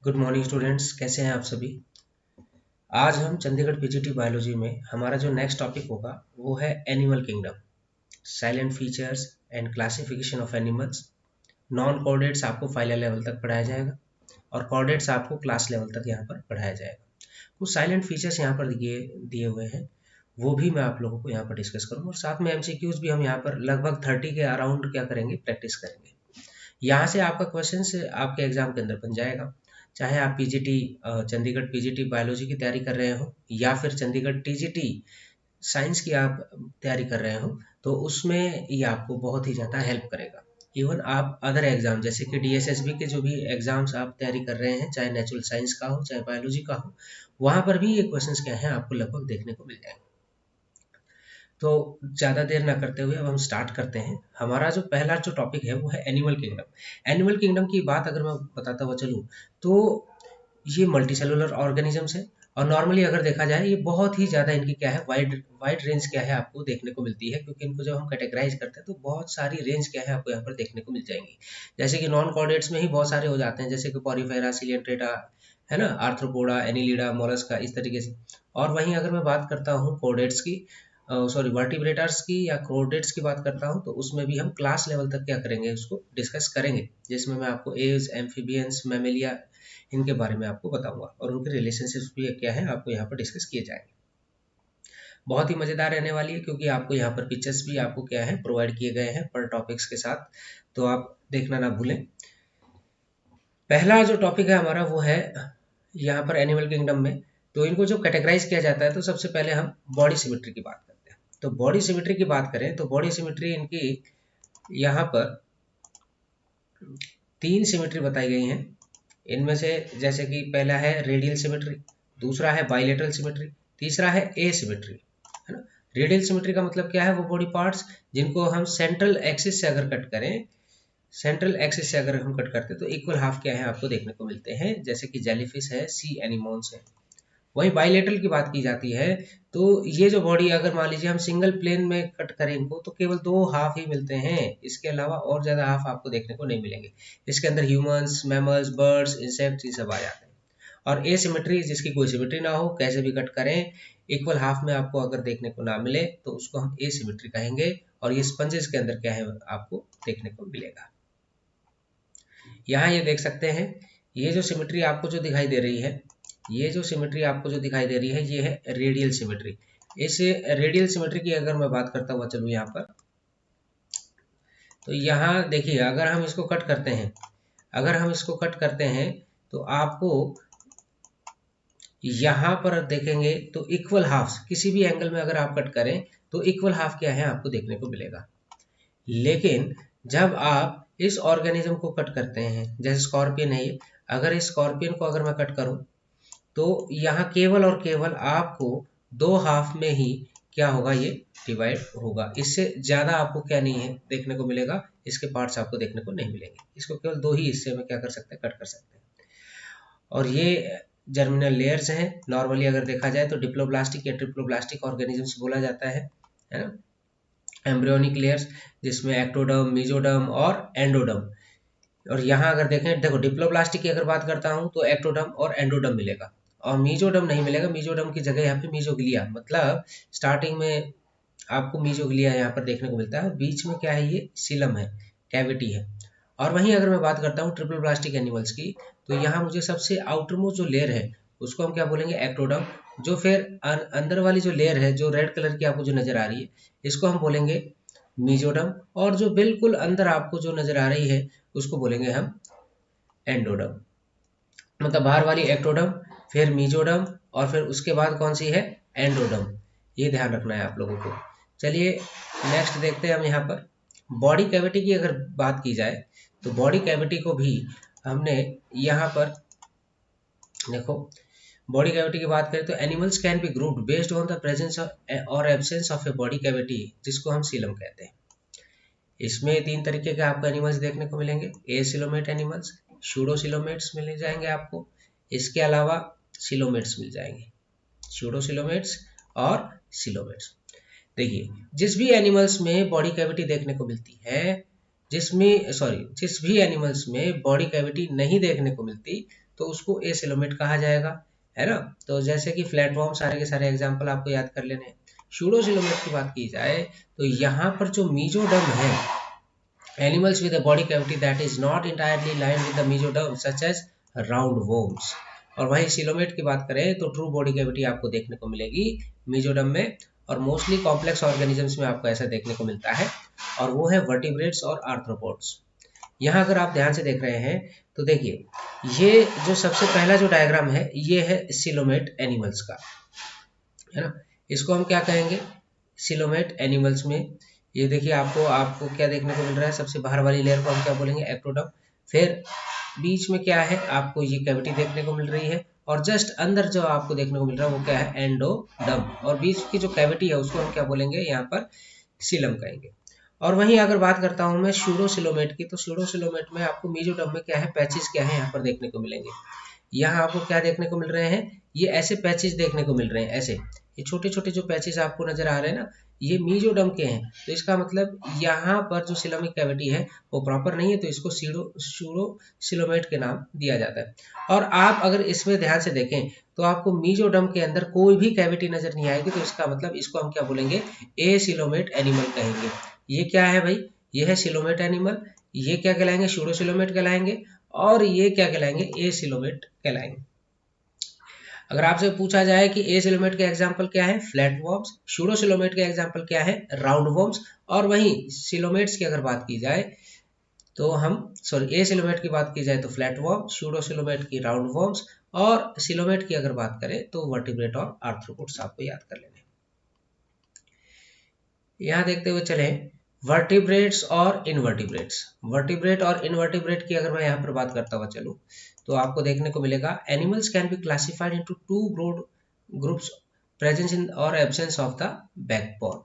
Good morning students, कैसे हैं आप सभी। आज हम चंडीगढ़ पीजीटी बायोलॉजी में हमारा जो नेक्स्ट टॉपिक होगा वो है animal kingdom, salient features and classification of animals. Non coordinates आपको फाइलर लेवल तक पढ़ाया जाएगा और कोऑर्डिनेट्स आपको क्लास लेवल तक यहाँ पर पढ़ाया जाएगा। कुछ साइलेंट फीचर्स यहाँ पर दिए हुए हैं, वो भी मैं आप लोगों को यहाँ पर डिस्कस करूँगा और साथ में एमसीक्यूज भी हम यहाँ पर लगभग 30 के अराउंड क्या करेंगे, प्रैक्टिस करेंगे। यहाँ से आपका क्वेश्चन से आपके एग्जाम के अंदर बन जाएगा, चाहे आप पीजीटी चंडीगढ़ पीजीटी बायोलॉजी की तैयारी कर रहे हो या फिर चंडीगढ़ टीजीटी साइंस की आप तैयारी कर रहे हो, तो उसमें ये आपको बहुत ही ज़्यादा हेल्प करेगा। इवन आप अदर एग्जाम जैसे कि डीएसएसबी के जो भी एग्जाम्स आप तैयारी कर रहे हैं, चाहे नेचुरल साइंस का हो चाहे बायोलॉजी का हो, वहाँ पर भी ये क्वेश्चंस क्या हैं आपको लगभग देखने को मिल जाएंगे। तो ज़्यादा देर ना करते हुए अब हम स्टार्ट करते हैं। हमारा जो पहला जो टॉपिक है वो है एनिमल किंगडम। एनिमल किंगडम की बात अगर मैं बताता हुआ चलूँ तो ये मल्टी सेलुलर ऑर्गेनिजम्स है और नॉर्मली अगर देखा जाए ये बहुत ही ज़्यादा इनकी क्या है वाइड रेंज क्या है आपको देखने को मिलती है, क्योंकि इनको जब हम कैटेगराइज करते हैं तो बहुत सारी रेंज क्या है आपको यहाँ पर देखने को मिल जाएंगी। जैसे कि नॉन कॉर्डेट्स में ही बहुत सारे हो जाते हैं, जैसे कि पॉरीफेरा, सिलियंट्रेटा, है ना, आर्थ्रोपोडा, एनिलिडा, मोलस्का, इस तरीके से। और वहीं अगर मैं बात करता हूँ कोर्डेट्स की, सॉरी वर्टिब्रेटर्स की या क्रोडेट्स की बात करता हूँ, तो उसमें भी हम क्लास लेवल तक क्या करेंगे, उसको डिस्कस करेंगे, जिसमें मैं आपको एव्स, एम्फीबियंस, मैमेलिया, इनके बारे में आपको बताऊंगा और उनके रिलेशनशिप्स भी क्या है आपको यहाँ पर डिस्कस किए जाएंगे। बहुत ही मज़ेदार रहने वाली है, क्योंकि आपको यहाँ पर पिक्चर्स भी आपको क्या है प्रोवाइड किए गए हैं पर टॉपिक्स के साथ, तो आप देखना ना भूलें। पहला जो टॉपिक है हमारा वो है यहाँ पर एनिमल किंगडम में, तो इनको जो कैटेगराइज किया जाता है, तो सबसे पहले हम बॉडी सिमेट्री की बात करते हैं। तो बॉडी सिमेट्री की बात करें तो बॉडी सिमेट्री इनकी यहाँ पर 3 सिमेट्री बताई गई हैं। इनमें से जैसे कि पहला है रेडियल सिमेट्री, दूसरा है बाइलेटरल सिमेट्री, तीसरा है ए सिमेट्री, है ना। रेडियल सिमेट्री का मतलब क्या है, वो बॉडी पार्ट्स जिनको हम सेंट्रल एक्सिस से अगर कट करें, सेंट्रल एक्सिस से अगर हम कट करते हैं तो इक्वल हाफ क्या है आपको देखने को मिलते हैं, जैसे कि जेलीफिश है, सी एनिमोन्स है। वहीं बाइलेटरल की बात की जाती है तो ये जो बॉडी अगर मान लीजिए हम सिंगल प्लेन में कट करें इनको, तो केवल 2 हाफ ही मिलते हैं, इसके अलावा और ज़्यादा हाफ आपको देखने को नहीं मिलेंगे। इसके अंदर ह्यूमंस, मैमल्स, बर्ड्स, इंसेक्ट्स ये सब आ जाते हैं। और एसिमेट्री जिसकी कोई सिमेट्री ना हो, कैसे भी कट करें, इक्वल हाफ में आपको अगर देखने को ना मिले तो उसको हम एसिमेट्री कहेंगे, और ये स्पंजेस के अंदर क्या है आपको देखने को मिलेगा। यहाँ ये देख सकते हैं, ये जो सिमेट्री आपको जो दिखाई दे रही है, ये जो सिमेट्री आपको जो दिखाई दे रही है, ये है रेडियल सिमेट्री। इस रेडियल सिमेट्री की अगर मैं बात करता हुआ चलूँ यहाँ पर, तो यहाँ देखिए अगर हम इसको कट करते हैं, अगर हम इसको कट करते हैं तो आपको यहाँ पर देखेंगे तो इक्वल हाफ, किसी भी एंगल में अगर आप कट करें तो इक्वल हाफ क्या है आपको देखने को मिलेगा। लेकिन जब आप इस ऑर्गेनिज्म को कट करते हैं, जैसे स्कॉर्पियन है ये, अगर इस स्कॉर्पियन को अगर मैं कट करूं तो यहाँ केवल और केवल आपको 2 हाफ में ही क्या होगा, ये डिवाइड होगा। इससे ज़्यादा आपको क्या नहीं है देखने को मिलेगा, इसके पार्ट्स आपको देखने को नहीं मिलेंगे। इसको केवल 2 ही हिस्से में क्या कर सकते हैं, कट कर सकते हैं। और ये जर्मिनल लेयर्स हैं। नॉर्मली अगर देखा जाए तो डिप्लोब्लास्टिक या ट्रिप्लोब्लास्टिक ऑर्गेनिजम्स बोला जाता है ना। एम्ब्रियोनिक लेयर्स जिसमें एक्टोडर्म, मेसोडर्म और एंडोडर्म। और यहाँ अगर देखें, देखो डिप्लोब्लास्टिक की अगर बात करता हूँ तो एक्टोडर्म और एंडोडर्म मिलेगा, और मेसोडर्म नहीं मिलेगा। मेसोडर्म की जगह यहाँ पे मेसोग्लिया, मतलब स्टार्टिंग में आपको मेसोग्लिया यहाँ पर देखने को मिलता है, बीच में क्या है, ये सीलम है, कैविटी है। और वहीं अगर मैं बात करता हूँ ट्रिपल प्लास्टिक एनिमल्स की, तो यहाँ मुझे सबसे आउटर मोस्ट जो लेयर है उसको हम क्या बोलेंगे, एक्टोडर्म। जो फिर अंदर वाली जो लेयर है, जो रेड कलर की आपको जो नजर आ रही है, इसको हम बोलेंगे मेसोडर्म। और जो बिल्कुल अंदर आपको जो नजर आ रही है उसको बोलेंगे हम एंडोडर्म। मतलब बाहर वाली एक्टोडर्म, फिर मेसोडर्म, और फिर उसके बाद कौन सी है, एंडोडर्म। ये ध्यान रखना है आप लोगों को। चलिए नेक्स्ट देखते हैं हम यहाँ पर बॉडी कैविटी की अगर बात की जाए, तो बॉडी कैविटी को भी हमने यहाँ पर देखो, बॉडी कैविटी की बात करें तो animals can be grouped based on the presence or absence of a body cavity, जिसको हम सीलम कहते हैं। इसमें 3 तरीके के आपको एनिमल्स देखने को मिलेंगे, एसिलोमेट एनिमल्स, सूडोसिलोमेट्स मिल जाएंगे आपको, इसके अलावा सिलोमेट्स मिल जाएंगे, सूडोसिलोमेट्स और सिलोमेट्स। देखिए जिस भी एनिमल्स में बॉडी कैविटी देखने को मिलती है, जिस भी एनिमल्स में बॉडी कैविटी नहीं देखने को मिलती, तो उसको एसिलोमेट कहा जाएगा, है ना। तो जैसे कि फ्लैटफॉर्म सारे के सारे एग्जाम्पल आपको याद कर लेने हैं। सूडोसिलोमेट की बात की जाए तो यहाँ पर जो मीजोडर्म है, animals with a body cavity that is not entirely lined with the mesoderm such as roundworms। और वहीं सिलोमेट की बात करें तो ट्रू बॉडी कैविटी आपको देखने को मिलेगी मीजोडर्म में, और मोस्टली कॉम्प्लेक्स ऑर्गेनिजम्स में आपको ऐसा देखने को मिलता है, और वो है वर्टिब्रेट्स और आर्थ्रोपोड्स। यहाँ अगर आप ध्यान से देख रहे हैं तो देखिए, ये जो सबसे पहला जो डायग्राम है ये है सिलोमेट एनिमल्स का, है ना। इसको हम क्या कहेंगे, सिलोमेट एनिमल्स में ये देखिए आपको क्या देखने को मिल रहा है, सबसे बाहर वाली लेयर को हम क्या बोलेंगे, एक्टोडर्म। फिर बीच में क्या है, आपको ये कैविटी देखने को मिल रही है, और जस्ट अंदर जो आपको देखने को मिल रहा है वो क्या है, एंडोडर्म, और बीच की जो कैविटी है उसको हम क्या बोलेंगे, यहाँ पर सिलम कहेंगे। और वहीं अगर बात करता हूँ मैं सूडोसिलोमेट की, तो सूडोसिलोमेट में आपको मीजोडर्म में क्या है, पैचेस क्या है यहाँ पर देखने को मिलेंगे। यहाँ आपको क्या देखने को मिल रहे हैं, ये ऐसे पैचेस देखने को मिल रहे हैं, ऐसे ये छोटे छोटे जो पैचेस आपको नजर आ रहे हैं ना, ये मीजोडर्म के हैं। तो इसका मतलब यहाँ पर जो सिलोमिक कैविटी है वो प्रॉपर नहीं है, तो इसको सूडोसिलोमेट के नाम दिया जाता है। और आप अगर इसमें ध्यान से देखें तो आपको मीजोडर्म के अंदर कोई भी कैविटी नजर नहीं आएगी, तो इसका मतलब इसको हम क्या बोलेंगे, एसिलोमेट एनिमल कहेंगे। ये क्या है भाई, ये है सिलोमेट एनिमल, ये क्या कहलाएंगे, सूडोसिलोमेट कहलाएंगे, और ये क्या कहलाएंगे, एसिलोमेट कहलाएंगे। अगर आपसे पूछा जाए कि एसिलोमेट के एग्जाम्पल क्या है, फ्लैट वॉर्म्स, सूडोसिलोमेट के एग्जाम्पल क्या है, राउंड वॉर्म्स, और वहीं सिलोमेट्स की अगर बात की जाए तो एसिलोमेट की बात की जाए तो फ्लैट वॉर्म, सूडोसिलोमेट की राउंड वॉर्म्स, और सिलोमेट की अगर बात करें तो वर्टिब्रेट और आर्थ्रोपोड्स आपको याद कर लेने। यहाँ देखते हुए चले वर्टिब्रेट्स और इनवर्टिब्रेट्स। वर्टिब्रेट और इनवर्टिब्रेट की अगर मैं यहाँ पर बात करता हुआ चलूँ तो आपको देखने को मिलेगा, animals can be classified into two broad groups, presence in और एब्सेंस ऑफ द बैकबोन।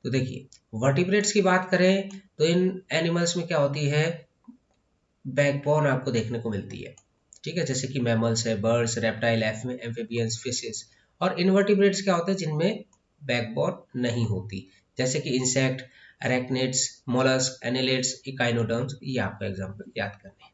तो देखिए, वर्टिब्रेट्स की बात करें तो इन एनिमल्स में क्या होती है, बैकबोन आपको देखने को मिलती है, ठीक है, जैसे कि मैमल्स है, बर्ड्स, रेप्टाइल, एम्फिबियंस, फिशेस। और इनवर्टिब्रेट्स क्या होते हैं, जिनमें बैकबोन नहीं होती, जैसे कि इंसेक्ट, अरेक्निड्स, मोलस्क, एनिलिड्स, इकाइनोडर्म्स, ये आपको एग्जांपल याद करने हैं।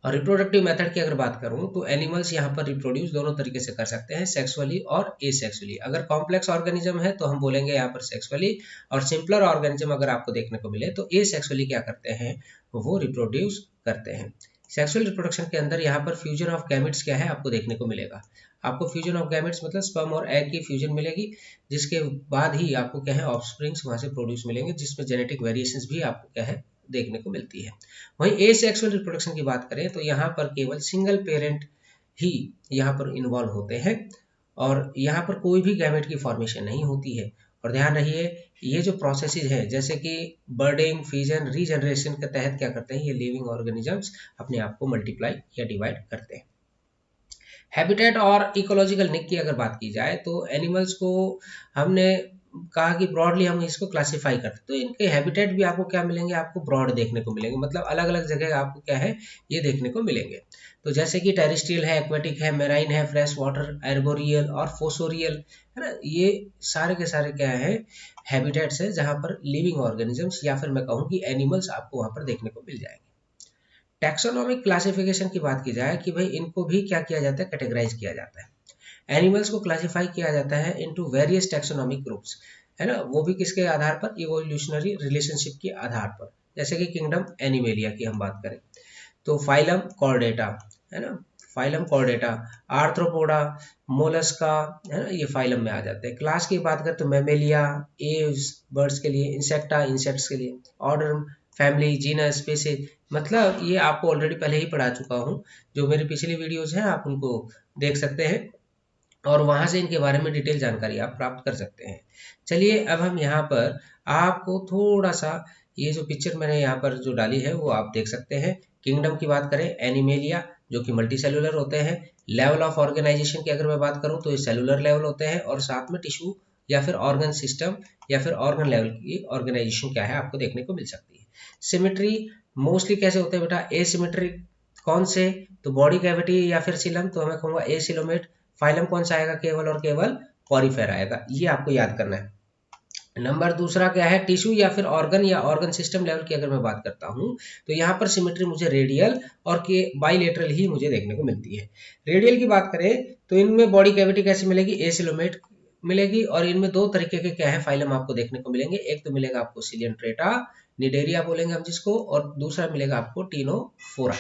और रिप्रोडक्टिव मेथड की अगर बात करूं तो एनिमल्स यहाँ पर रिप्रोड्यूस दोनों तरीके से कर सकते हैं, सेक्सुअली और एसेक्सुअली। अगर कॉम्प्लेक्स ऑर्गेनिज्म है तो हम बोलेंगे यहाँ पर सेक्सुअली, और सिंपलर ऑर्गेनिज्म अगर आपको देखने को मिले तो एसेक्सुअली क्या करते हैं, वो रिप्रोड्यूस करते हैं। सेक्सुअल रिप्रोडक्शन के अंदर यहाँ पर फ्यूजन ऑफ गैमेट्स क्या है आपको देखने को मिलेगा। आपको फ्यूजन ऑफ गैमेट्स मतलब स्पर्म और एग की फ्यूजन मिलेगी, जिसके बाद ही आपको क्या है, ऑफस्प्रिंग्स वहां से प्रोड्यूस मिलेंगे, जिसमें जेनेटिक वेरिएशंस भी आपको क्या है, देखने को मिलती है। वहीं एसेक्सुअल रिप्रोडक्शन की बात करें तो यहाँ पर केवल सिंगल पेरेंट ही यहाँ पर इन्वॉल्व होते हैं, और यहाँ पर कोई भी गैमेट की फॉर्मेशन नहीं होती है। और ध्यान रहिए, ये जो प्रोसेसेस है जैसे कि बर्डिंग, फिजन, रीजनरेशन के तहत क्या करते हैं, ये लिविंग ऑर्गेनिजम्स अपने आप को मल्टीप्लाई या डिवाइड करते हैं। हैबिटेट और इकोलॉजिकल निक की अगर बात की जाए तो एनिमल्स को हमने कहा कि ब्रॉडली हम इसको क्लासिफाई करते हैं, तो इनके हैबिटेट भी आपको क्या मिलेंगे, आपको ब्रॉड देखने को मिलेंगे, मतलब अलग अलग जगह आपको क्या है, ये देखने को मिलेंगे। तो जैसे कि टेरेस्ट्रियल है, एक्वेटिक है, मेराइन है, फ्रेश वाटर, एर्बोरियल और फोसोरियल, है ना। ये सारे के सारे क्या है, हैबिटेट्स है जहाँ पर लिविंग ऑर्गेनिजम्स या फिर मैं कहूँ कि एनिमल्स आपको वहाँ पर देखने को मिल जाएंगे। टैक्सोनॉमिक क्लासिफिकेशन की बात की जाए कि भाई इनको भी क्या किया जाता है, कैटेगराइज किया जाता है। एनिमल्स को क्लासिफाई किया जाता है इनटू वेरियस टैक्सोनॉमिक ग्रुप्स, है ना, वो भी किसके आधार पर, इवोल्यूशनरी रिलेशनशिप के आधार पर। जैसे कि किंगडम एनिमेलिया की हम बात करें तो फाइलम कॉर्डेटा, है ना, फाइलम कॉर्डेटा, आर्थ्रोपोडा, मोलस्का, है ना, ये फाइलम में आ जाते हैं। क्लास की बात करें तो मैमेलिया, एव्स बर्ड्स के लिए, इंसेक्टा इंसेक्ट्स के लिए, ऑर्डर, फैमिली, जीनस, स्पीसीज, मतलब ये आपको ऑलरेडी पहले ही पढ़ा चुका हूँ, जो मेरी पिछली वीडियोज हैं आप उनको देख सकते हैं और वहां से इनके बारे में डिटेल जानकारी आप प्राप्त कर सकते हैं। चलिए अब हम यहाँ पर आपको थोड़ा सा ये जो पिक्चर मैंने यहाँ पर जो डाली है वो आप देख सकते हैं। किंगडम की बात करें, एनिमेलिया जो कि मल्टी सेलुलर होते हैं। लेवल ऑफ ऑर्गेनाइजेशन की अगर मैं बात करूँ तो ये सेलुलर लेवल होते हैं, और साथ में टिश्यू या फिर ऑर्गन सिस्टम या फिर ऑर्गन लेवल की ऑर्गेनाइजेशन क्या है आपको देखने को मिल सकती है। सिमेट्री मोस्टली कैसे होते हैं बेटा, एसिमेट्रिक कौन से, तो बॉडी कैविटी या फिर सिलम, तो मैं कहूँगा एसिलोमेट। फाइलम कौन सा आएगा, केवल और केवल पॉरीफेरा आएगा, ये आपको याद करना है। नंबर दूसरा क्या है, टिश्यू या फिर ऑर्गन या ऑर्गन सिस्टम लेवल की अगर मैं बात करता हूँ तो यहाँ पर सिमेट्री मुझे रेडियल और के बाइलेटरल ही मुझे देखने को मिलती है। रेडियल की बात करें तो इनमें बॉडी कैविटी कैसी मिलेगी, एसिलोमेट मिलेगी, और इनमें दो तरीके के क्या है फाइलम आपको देखने को मिलेंगे। एक तो मिलेगा आपको सिलियंट्रेटा निडेरिया बोलेंगे हम जिसको, और दूसरा मिलेगा आपको टीनोफोरा।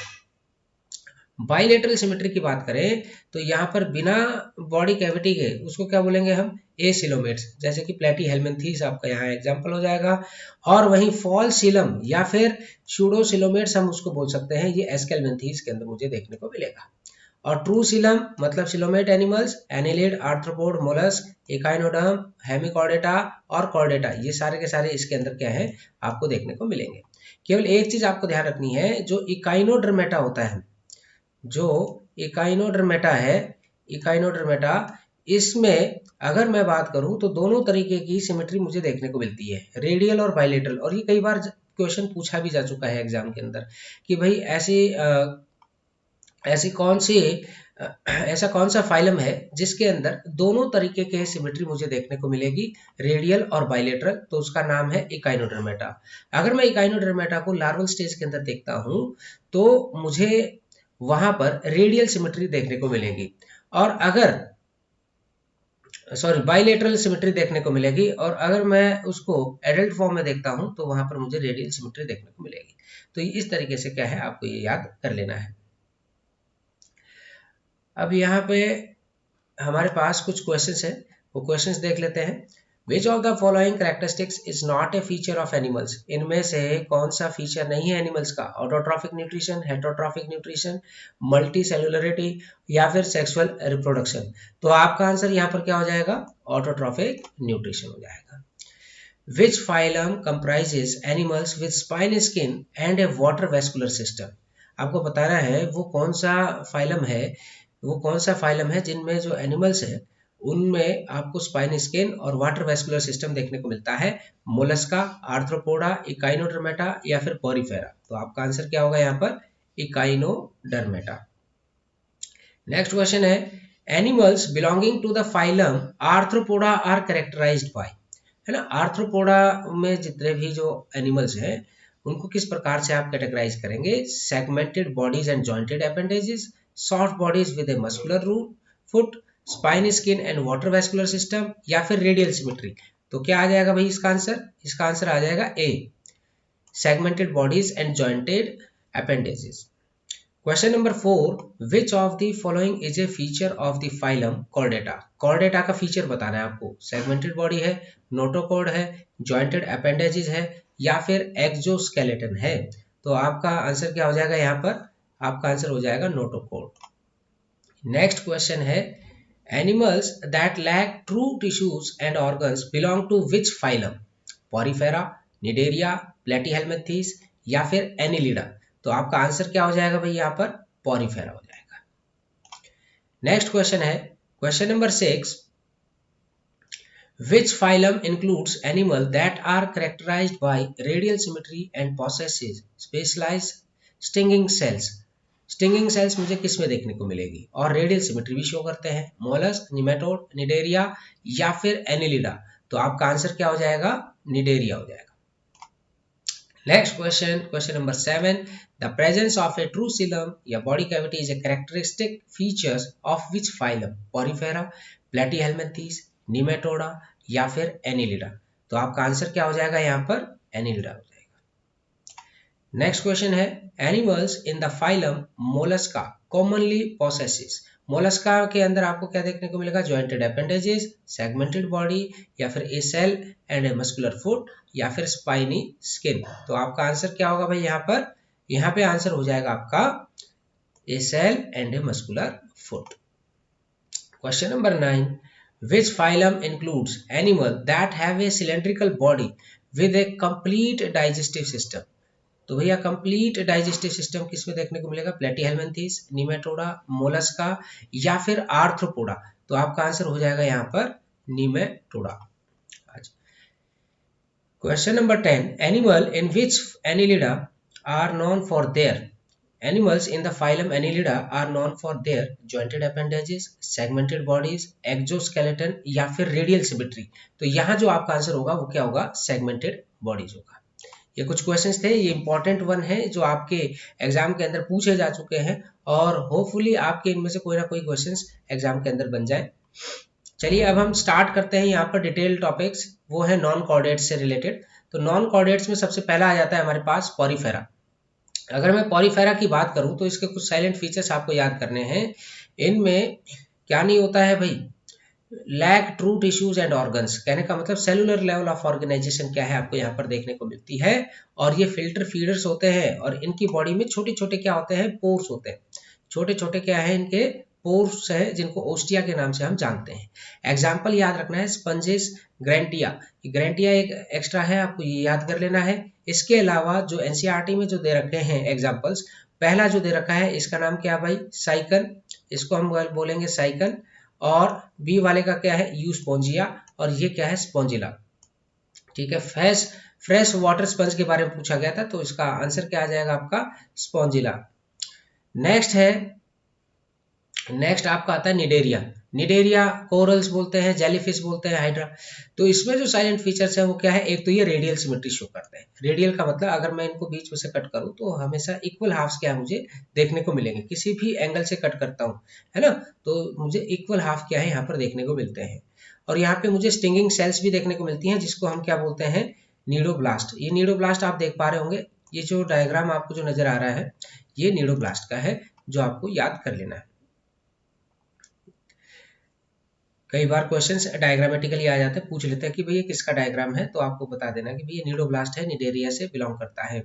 बाइलेटरल सिमेट्री की बात करें तो यहाँ पर बिना बॉडी कैविटी के उसको क्या बोलेंगे हम, एसिलोमेट्स, जैसे कि प्लेटीहेल्मिन्थीस आपका यहाँ एग्जांपल हो जाएगा। और वहीं फॉल्सिलम या फिर सूडोसिलोमेट्स हम उसको बोल सकते हैं, ये एस्केल्मिन्थीस के अंदर मुझे देखने को मिलेगा। और ट्रू सिलम मतलब coelomate animals, annelid, arthropod, mollusc, echinoderm, Hemichordata और कॉर्डेटा, ये सारे के सारे इसके अंदर क्या है आपको देखने को मिलेंगे। केवल एक चीज आपको ध्यान रखनी है, जो इकाइनोडर्मेटा होता है, जो इकाइनोडर्मेटा है, इकाइनोडर्मेटा, इसमें अगर मैं बात करूं तो दोनों तरीके की सिमेट्री मुझे देखने को मिलती है, रेडियल और बाइलेटरल। और ये कई बार क्वेश्चन पूछा भी जा चुका है एग्जाम के अंदर कि भाई ऐसा कौन सा फाइलम है जिसके अंदर दोनों तरीके के सिमेट्री मुझे देखने को मिलेगी, रेडियल और बाइलेटरल, तो उसका नाम है इकाइनोडर्मेटा। अगर मैं इकाइनोडर्मेटा को लार्वल स्टेज के अंदर देखता हूं तो मुझे वहां पर रेडियल सिमेट्री देखने को मिलेगी, और अगर बाइलेटरल सिमेट्री देखने को मिलेगी, और अगर मैं उसको एडल्ट फॉर्म में देखता हूं तो वहां पर मुझे रेडियल सिमेट्री देखने को मिलेगी। तो इस तरीके से क्या है आपको ये याद कर लेना है। अब यहाँ पे हमारे पास कुछ क्वेश्चंस है, वो क्वेश्चंस देख लेते हैं। Which of the following characteristics is not a feature of animals, इनमें से कौन सा फीचर नहीं है एनिमल्स का, autotrophic nutrition, heterotrophic nutrition, multi cellularity या फिर सेक्सुअल रिप्रोडक्शन। तो आपका आंसर यहाँ पर क्या हो जाएगा, ऑटोट्रॉफिक न्यूट्रिशन हो जाएगा। Which phylum comprises animals with spine skin and A water vascular system, आपको बताना है वो कौन सा फाइलम है, वो कौन सा फाइलम है जिनमें जो एनिमल्स है उनमें आपको स्पाइन स्किन और वाटर वेस्कुलर सिस्टम देखने को मिलता है, मोलस्का, आर्थ्रोपोडा, इकाइनोडर्मेटा या फिर पोरीफेरा। तो आपका आंसर क्या होगा यहाँ पर, इकाइनोडर्मेटा। नेक्स्ट क्वेश्चन है, animals belonging to the phylum Arthropoda are characterised by, है ना, आर्थ्रोपोडा में जितने भी जो एनिमल्स हैं उनको किस प्रकार से आप कैटेगराइज करेंगे, segmented bodies and jointed appendages, soft bodies with a muscular root foot, spine skin and water vascular system या फिर रेडियल सिमेट्री। तो क्या आ जाएगा भाई इसका आंसर, इसका आंसर आ जाएगा A, segmented bodies and jointed appendages. Question number 4, which of the following is a feature of the phylum Chordata, Chordata का फीचर बताना है आपको, सेगमेंटेड बॉडी है, नोटोकॉर्ड है, जॉइंटेड एपेंडेजेस है या फिर एक्सोस्केलेटन है। तो आपका आंसर क्या हो जाएगा यहाँ पर, आपका आंसर हो जाएगा नोटोकॉर्ड। नेक्स्ट क्वेश्चन है, animals that lack true tissues and organs belong to which phylum, Porifera, Cnidaria, Platyhelminthes या फिर एनिलिडा। तो आपका आंसर क्या हो जाएगा भाई यहाँ पर, पोरीफेरा हो जाएगा। नेक्स्ट क्वेश्चन है, question number 6, which phylum includes animal that are characterized by radial symmetry and possesses specialized stinging cells, stinging cells मुझे किस में देखने को मिलेगी और रेडियल सिमेट्री भी शो करते हैं, मोलस्क, निमेटोड, निडेरिया या फिर एनिलिडा। तो आपका आंसर क्या हो जाएगा, निडेरिया हो जाएगा। Next question, question number 7, the presence of a true coelom या body cavity is a characteristic features of which phylum, Porifera, Platyhelminthes, Nematoda या फिर एनिलिडा। तो आपका आंसर क्या हो जाएगा यहाँ पर, एनिलिडा हो जाएगा। नेक्स्ट क्वेश्चन है, animals in the phylum Mollusca commonly possesses, Mollusca के अंदर आपको क्या देखने को मिलेगा, जॉइंटेड एपेंडेजेस, सेगमेंटेड बॉडी या फिर a shell and a muscular foot या फिर स्पाइनी स्किन। तो आपका आंसर क्या होगा भाई यहाँ पर, यहाँ पे आंसर हो जाएगा आपका a shell and a muscular foot. Question number 9, which phylum includes animal that have a cylindrical body with a complete digestive system। तो भैया कंप्लीट डाइजेस्टिव सिस्टम किसमें देखने को मिलेगा, प्लेटीहेल्मिन्थीस, निमेटोडा, मोलस्का या फिर आर्थ्रोपोडा। तो आपका आंसर हो जाएगा यहाँ पर Nematoda. Question number 10, animal in which Annelida are known for their Animals in the phylum Annelida are known for their jointed appendages, segmented bodies, exoskeleton या फिर radial symmetry। तो यहाँ जो आपका आंसर होगा वो क्या होगा, segmented bodies होगा। ये कुछ क्वेश्चंस थे, ये इंपॉर्टेंट वन है जो आपके एग्जाम के अंदर पूछे जा चुके हैं और होपफुली आपके इनमें से कोई ना कोई क्वेश्चंस एग्जाम के अंदर बन जाए। चलिए अब हम स्टार्ट करते हैं यहाँ पर डिटेल टॉपिक्स, वो है नॉन कॉर्डेट्स से रिलेटेड। तो नॉन कॉर्डेट्स में सबसे पहला आ जाता है हमारे पास पॉरीफेरा। अगर मैं पॉरीफेरा की बात करूं तो इसके कुछ साइलेंट फीचर्स आपको याद करने हैं। इनमें क्या नहीं होता है भाई, lack true tissues and organs, कहने का मतलब सेलुलर लेवल ऑफ ऑर्गेनाइजेशन क्या है आपको यहाँ पर देखने को मिलती है। और ये फिल्टर फीडर्स होते हैं और इनकी बॉडी में छोटे छोटे क्या होते हैं, पोर्स होते हैं। छोटे छोटे क्या है, इनके पोर्स है जिनको ओस्टिया के नाम से हम जानते हैं। एग्जाम्पल याद रखना है, स्पंजेस, ग्रैंटिया, ग्रैंटिया एक एक्स्ट्रा है, आपको ये याद कर लेना है। इसके अलावा जो एनसीईआरटी में जो दे रखे हैं एग्जाम्पल्स, पहला जो दे रखा है इसका नाम क्या भाई, साइकन, इसको हम बोलेंगे साइकन। और बी वाले का क्या है, यूस्पोंजिया, और ये क्या है, स्पोंजिला। ठीक है, फ्रेश वाटर स्पंज के बारे में पूछा गया था तो इसका आंसर क्या आ जाएगा आपका, स्पोंजिला। नेक्स्ट आपका आता है निडेरिया। निडेरिया कोरल्स बोलते हैं, जेलीफिश बोलते हैं, हाइड्रा। तो इसमें जो साइलेंट फीचर्स है वो क्या है, एक तो ये रेडियल सिमेट्री शो करते हैं। रेडियल का मतलब अगर मैं इनको बीच में से कट करूं तो हमेशा इक्वल हाफ्स क्या मुझे देखने को मिलेंगे, किसी भी एंगल से कट करता हूं, है ना, तो मुझे इक्वल हाफ क्या है यहाँ पर देखने को मिलते हैं। और यहाँ पे मुझे स्टिंगिंग सेल्स भी देखने को मिलती हैं जिसको हम क्या बोलते हैं, नीडोब्लास्ट। ये नीडोब्लास्ट आप देख पा रहे होंगे, ये जो डायग्राम आपको जो नजर आ रहा है ये नीडोब्लास्ट का है, जो आपको याद कर लेना है। कई बार क्वेश्चंस डायग्रामेटिकली आ जाते हैं, पूछ लेते हैं कि भैया किसका डायग्राम है, तो आपको बता देना कि भैया नीडोब्लास्ट है, निडेरिया से बिलोंग करता है।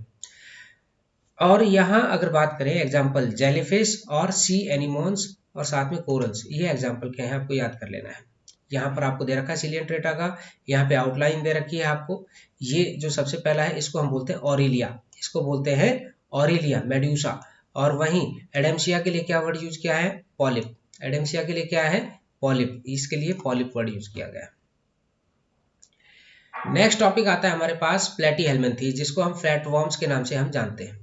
और यहाँ अगर बात करें एग्जाम्पल जेलीफिश और सी एनिमोन्स और साथ में कोरल्स, ये एग्जाम्पल क्या है आपको याद कर लेना है। यहाँ पर आपको दे रखा है सिलियंट्रेटा का, यहाँ पे आउटलाइन दे रखी है आपको। ये जो सबसे पहला है इसको हम बोलते हैं ऑरिलिया, इसको बोलते हैं ऑरिलिया मेड्यूसा। और वहीं एडेम्सिया के लिए क्या वर्ड यूज किया है, पॉलिप। एडेम्सिया के लिए क्या है, पॉलिप, इसके लिए पॉलिप वर्ड यूज किया गया। नेक्स्ट टॉपिक आता है हमारे पास प्लेटीहेल्मिन्थी, जिसको हम फ्लैटवर्म्स के नाम से हम जानते हैं।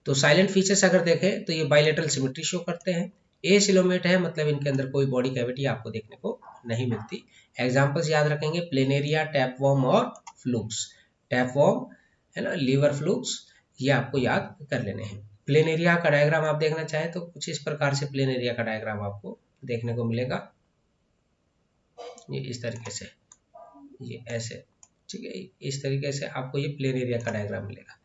तो साइलेंट फीचर्स अगर देखें तो ये बाइलेटरल सिमेट्री शो करते हैं, एसिलोमेट है, मतलब इनके अंदर कोई बॉडी कैविटी आपको देखने को नहीं मिलती। एग्जांपल्स याद रखेंगे, प्लेनेरिया, टैपवर्म और फ्लूक्स। टैपवर्म है ना, लीवर फ्लूक्स, ये आपको याद कर लेने हैं। प्लेनेरिया का डायग्राम आप देखना चाहे तो कुछ इस प्रकार से प्लेनेरिया का डायग्राम आपको देखने को मिलेगा, ये इस तरीके से, ये ऐसे, ठीक है, इस तरीके से आपको ये प्लेनेरिया का डायग्राम मिलेगा।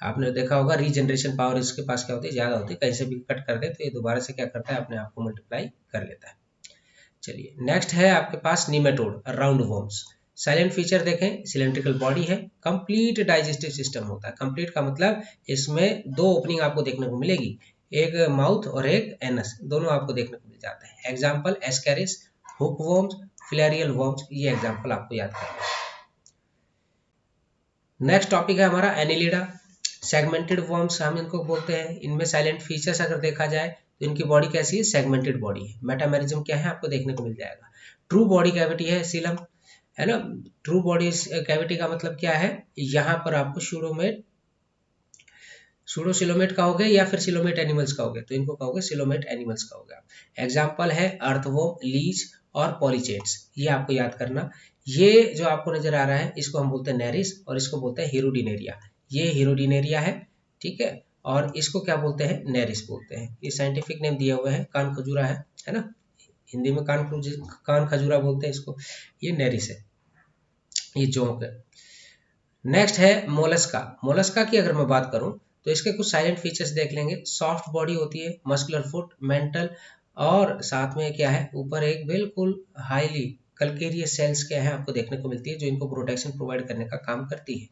आपने देखा होगा रीजनरेशन पावर इसके पास क्या होती है, ज्यादा होती है, कहीं से भी कट कर दे तो ये दोबारा से क्या करता है, अपने आप को मल्टीप्लाई कर लेता है। चलिए नेक्स्ट है आपके पास nematode, round worms. Salient feature देखें, सिलेंड्रिकल बॉडी है, कंप्लीट डाइजेस्टिव सिस्टम होता है। कंप्लीट का मतलब इसमें दो ओपनिंग आपको देखने को मिलेगी, एक माउथ और एक एनस, दोनों आपको देखने को मिल जाते हैं। Example Ascaris, hook worms, filarial worms, ये एग्जाम्पल आपको याद करना है। नेक्स्ट टॉपिक है हमारा एनिलिडा, सेगमेंटेड वर्म्स हम इनको बोलते हैं। इनमें साइलेंट फीचर्स अगर देखा जाए तो इनकी बॉडी कैसी है, सेगमेंटेड बॉडी है। मेटामेरिज्म क्या है आपको देखने को मिल जाएगा। ट्रू बॉडी कैविटी है सीलम, है ना। ट्रू बॉडी कैविटी का मतलब क्या है, यहाँ पर आपको सूडोसिलोमेट कहोगे या फिर सिलोमेट एनिमल्स कहोगे, तो इनको कहोगे सिलोमेट एनिमल्स कहोगे। एग्जाम्पल है अर्थवर्म, लीच और पॉलीचेट्स, ये आपको याद करना। ये जो आपको नजर आ रहा है इसको हम बोलते हैं नेरिस और इसको बोलते हैं हीरोडिनेरिया। ये हीरोडिनेरिया है, ठीक है, और इसको क्या बोलते हैं, नेरिस बोलते हैं। ये साइंटिफिक नेम दिया हुआ है, कान खजूरा है ना, हिंदी में कान खजूरा बोलते हैं इसको, ये नेरिस है, ये जोंक है। नेक्स्ट है मोलस्का। मोलस्का की अगर मैं बात करूं तो इसके कुछ साइलेंट फीचर्स देख लेंगे। सॉफ्ट बॉडी होती है, मस्कुलर फुट, मेंटल, और साथ में क्या है, ऊपर एक बिल्कुल हाईली कल्केरियस सेल्स क्या है आपको देखने को मिलती है, जो इनको प्रोटेक्शन प्रोवाइड करने का काम करती है।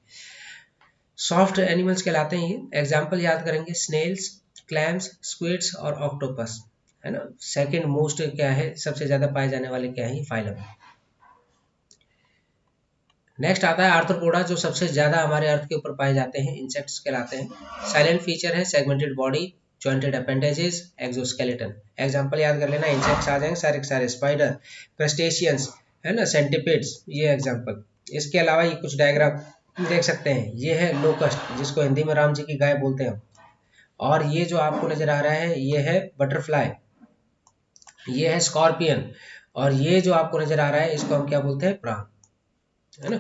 सॉफ्ट एनिमल्स कहलाते हैं ये। एग्जाम्पल याद करेंगे, स्नेल्स, क्लैम्स, स्क्विड्स और ऑक्टोपस, है ना। सेकंड मोस्ट क्या है, सबसे ज्यादा पाए जाने वाले क्या है, फाइलम है। नेक्स्ट आता है आर्थ्रोपोडा, जो सबसे ज्यादा हमारे अर्थ के ऊपर पाए जाते हैं, इंसेक्ट्स कहलाते हैं। साइलेंट फीचर है segmented body, jointed appendages, exoskeleton. Example याद कर लेना, इंसेक्ट्स आ जाएंगे सारे के सारे, स्पाइडर, क्रस्टेशियंस, है ना, सेंटिपिड्स, ये एग्जाम्पल। इसके अलावा ये कुछ डायग्राम देख सकते हैं, ये है लोकस्ट, जिसको हिंदी में राम जी की गाय बोलते हैं, और ये जो आपको नजर आ रहा है ये है बटरफ्लाई, ये है स्कॉर्पियन, और ये जो आपको नजर आ रहा है इसको हम क्या बोलते हैं, प्राण, है ना।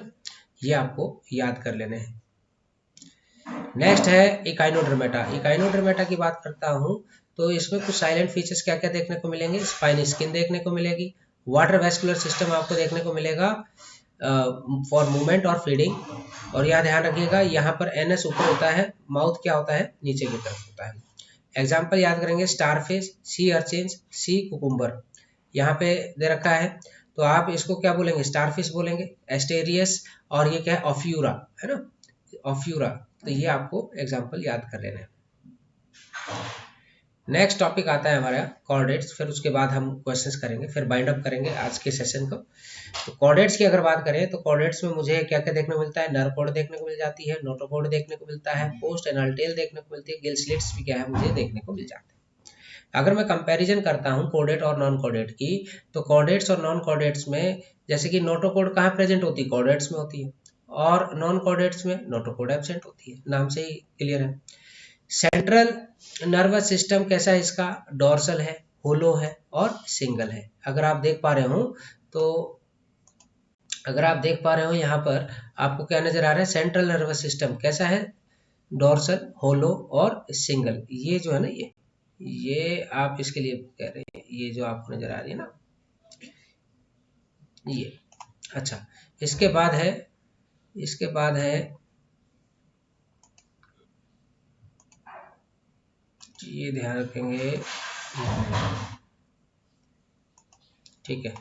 ये आपको याद कर लेने हैं। नेक्स्ट है इकाइनोडर्मेटा। इकाइनोडर्मेटा की बात करता हूं तो इसमें कुछ साइलेंट फीचर्स क्या क्या देखने को मिलेंगे, स्पाइनी स्किन देखने को मिलेगी, वाटर वेस्कुलर सिस्टम आपको देखने को मिलेगा फॉर मूवमेंट और फीडिंग, और यहाँ ध्यान रखिएगा यहाँ पर एनएस ऊपर होता है, माउथ क्या होता है, नीचे की तरफ होता है। एग्जाम्पल याद करेंगे, स्टारफिश, सी अर्चिन्स, सी कुकुम्बर, यहाँ पे दे रखा है तो आप इसको क्या बोलेंगे, स्टारफिश बोलेंगे, एस्टेरियस, और ये क्या है, ऑफ्यूरा, है ना, ऑफ्यूरा। तो ये आपको एग्जाम्पल याद कर लेना है। नेक्स्ट टॉपिक आता है हमारा कॉर्डेट्स, फिर उसके बाद हम क्वेश्चंस करेंगे, फिर बाइंड अप करेंगे आज के सेशन को। तो कॉर्डेट्स की अगर बात करें तो कॉर्डेट्स में मुझे क्या क्या देखने को मिलता है, नर कॉर्ड देखने को मिल जाती है, नोटोकॉर्ड देखने को मिलता है, पोस्ट एनल टेल देखने को मिलती है, गिल स्लिट्स भी क्या है मुझे देखने को मिल जाते हैं। अगर मैं कंपैरिजन करता हूं कॉर्डेट और नॉन कॉर्डेट की, तो कॉर्डेट्स और नॉन कॉर्डेट्स में जैसे कि नोटोकॉर्ड कहाँ प्रेजेंट होती है, कॉर्डेट्स में होती है, और नॉन कॉर्डेट्स में नोटोकॉर्ड एब्सेंट होती है, नाम से ही क्लियर है। सेंट्रल नर्वस सिस्टम कैसा है इसका, डोर्सल है, होलो है और सिंगल है। अगर आप देख पा रहे हो तो यहाँ पर आपको क्या नजर आ रहा है, सेंट्रल नर्वस सिस्टम कैसा है, डोर्सल, होलो और सिंगल। ये जो है ना, ये आप इसके लिए कह रहे हैं, ये जो आपको नजर आ रही है ना, ये। अच्छा, इसके बाद है ये ध्यान रखेंगे, ठीक है।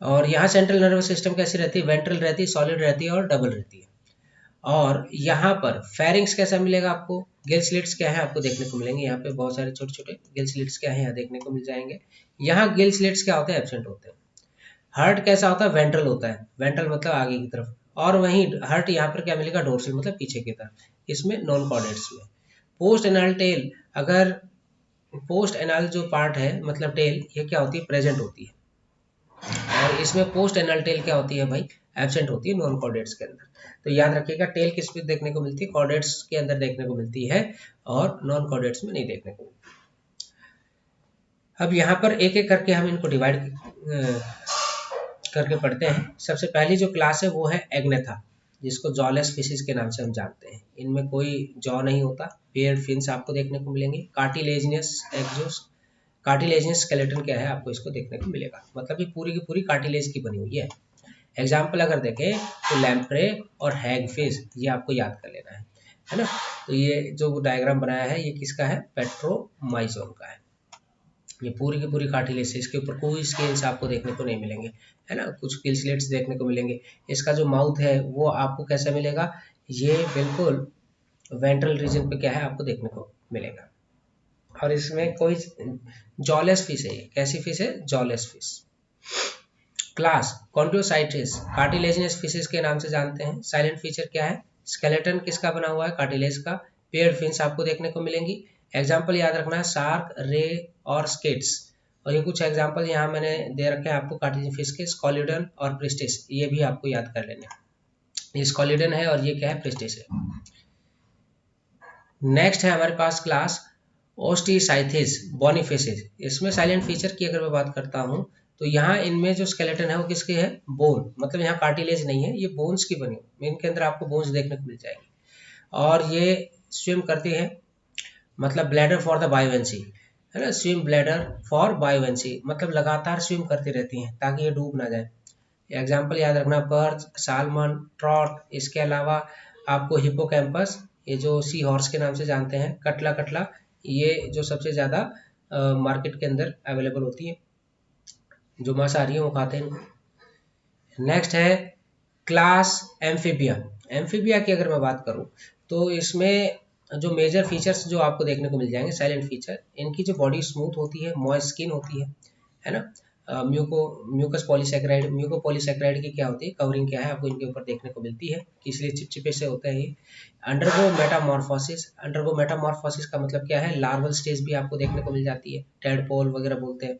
और यहाँ सेंट्रल नर्वस सिस्टम कैसी रहती है, वेंट्रल रहती है, सॉलिड रहती है और डबल रहती है। और यहाँ पर फेरिंग्स कैसा मिलेगा आपको, गिल स्लिट्स क्या है आपको देखने को मिलेंगे, यहाँ पे बहुत सारे छोटे छोटे गिल स्लिट्स क्या है यहाँ देखने को मिल जाएंगे। यहाँ गिल स्लिट्स क्या होते हैं, एब्सेंट होते हैं। हार्ट कैसा होता है, वेंट्रल होता है, वेंट्रल मतलब आगे की तरफ, और वहीं हार्ट यहाँ पर क्या मिलेगा, डोर्सल मतलब पीछे की तरफ, इसमें नॉन कॉर्डेट्स में। पोस्ट एनाल टेल, अगर पोस्ट एनाल जो पार्ट है मतलब टेल, ये क्या होती है, प्रेजेंट होती है, और इसमें पोस्ट एनल टेल क्या होती है भाई, एब्सेंट होती है नॉन कॉर्डेट्स के अंदर। तो याद रखिएगा टेल किस पे देखने को मिलती है, कॉर्डेट्स के अंदर देखने को मिलती है और नॉन कॉर्डेट्स में नहीं देखने को मिलती। अब यहाँ पर एक एक करके हम इनको डिवाइड करके पढ़ते हैं। सबसे पहली जो क्लास है वो है एग्नेथा, जिसको जॉलेस फिशिस के नाम से हम जानते हैं। इनमें कोई जॉ नहीं होता, पेयर्ड फिन्स आपको देखने को मिलेंगे, कार्टिलेजिनस एक्सोस, कार्टिलेजिनस स्केलेटन क्या है आपको इसको देखने को मिलेगा, मतलब ये पूरी की पूरी कार्टिलेज की बनी हुई है। एग्जाम्पल अगर देखें तो लैम्प्रे और हैगफिश, ये आपको याद कर लेना है ना। तो ये जो डायग्राम बनाया है ये किसका है, पेट्रोमाइजोन का है। ये पूरी की पूरी कार्टिलेज है, इसके ऊपर कोई स्केल्स आपको देखने को नहीं मिलेंगे, है ना, कुछ गिल्सलेट्स देखने को मिलेंगे। इसका जो माउथ है वो आपको कैसा मिलेगा, ये बिल्कुल वेंट्रल रीजन पे क्या है आपको देखने को मिलेगा। और इसमें कोई जॉलेस फिश है, कैसी फिश है, jawless fish. Class Chondrichthyes, cartilaginous fishes के नाम से जानते हैं। साइलेंट फीचर क्या है, स्केलेटन किसका बना हुआ है, कार्टिलेज का। पेयर्ड फिन्स आपको देखने को मिलेंगी। एग्जाम्पल याद रखना है, शार्क, रे और स्किड्स। और ये कुछ एग्जाम्पल यहाँ मैंने दे रखे हैं आपको कार्टिलेज फिश के, स्कॉलिडन और प्रिस्टिस, ये भी आपको याद कर लेने। ये स्कॉलिडन है और ये क्या है, प्रिस्टिस है। नेक्स्ट है हमारे पास क्लास ओस्टिसाइथिस, बोनीफिशिस। इसमें साइलेंट फीचर की अगर मैं बात करता हूँ तो यहाँ इनमें जो स्केलेटन है वो किसके है, बोन, मतलब यहाँ कार्टिलेज नहीं है, ये बोन्स की बनी हुई, इनके अंदर आपको बोन्स देखने को मिल जाएंगे। और ये स्विम करती है, मतलब ब्लैडर फॉर द बायोवेंसी, है ना, स्विम ब्लैडर फॉर बायोवेंसी, मतलब लगातार स्विम करती रहती हैं ताकि ये डूब ना जाए। एग्जाम्पल याद रखना, पर्च, सालमन, ट्रॉट, इसके अलावा आपको हिपोकैम्पस, ये जो सी हॉर्स के नाम से जानते हैं, कटला कटला, ये जो सबसे ज़्यादा मार्केट के अंदर अवेलेबल होती है, जो मांसाहारी हैं वो खाते हैं इनको। नेक्स्ट है क्लास एम्फीबिया। एम्फीबिया की अगर मैं बात करूं तो इसमें जो मेजर फीचर्स जो आपको देखने को मिल जाएंगे, साइलेंट फीचर, इनकी जो बॉडी स्मूथ होती है, मॉइस्ट स्किन होती है ना, म्यूकस पॉलीसैकेराइड, म्यूकोपॉलीसैकेराइड की क्या होती है, कवरिंग क्या है आपको इनके ऊपर देखने को मिलती है, इसलिए चिपचिपे से होता है ये। अंडरगो मेटामॉर्फोसिस, अंडरगो मेटामॉर्फोसिस का मतलब क्या है, लार्वल स्टेज भी आपको देखने को मिल जाती है, टेडपोल वगैरह बोलते हैं,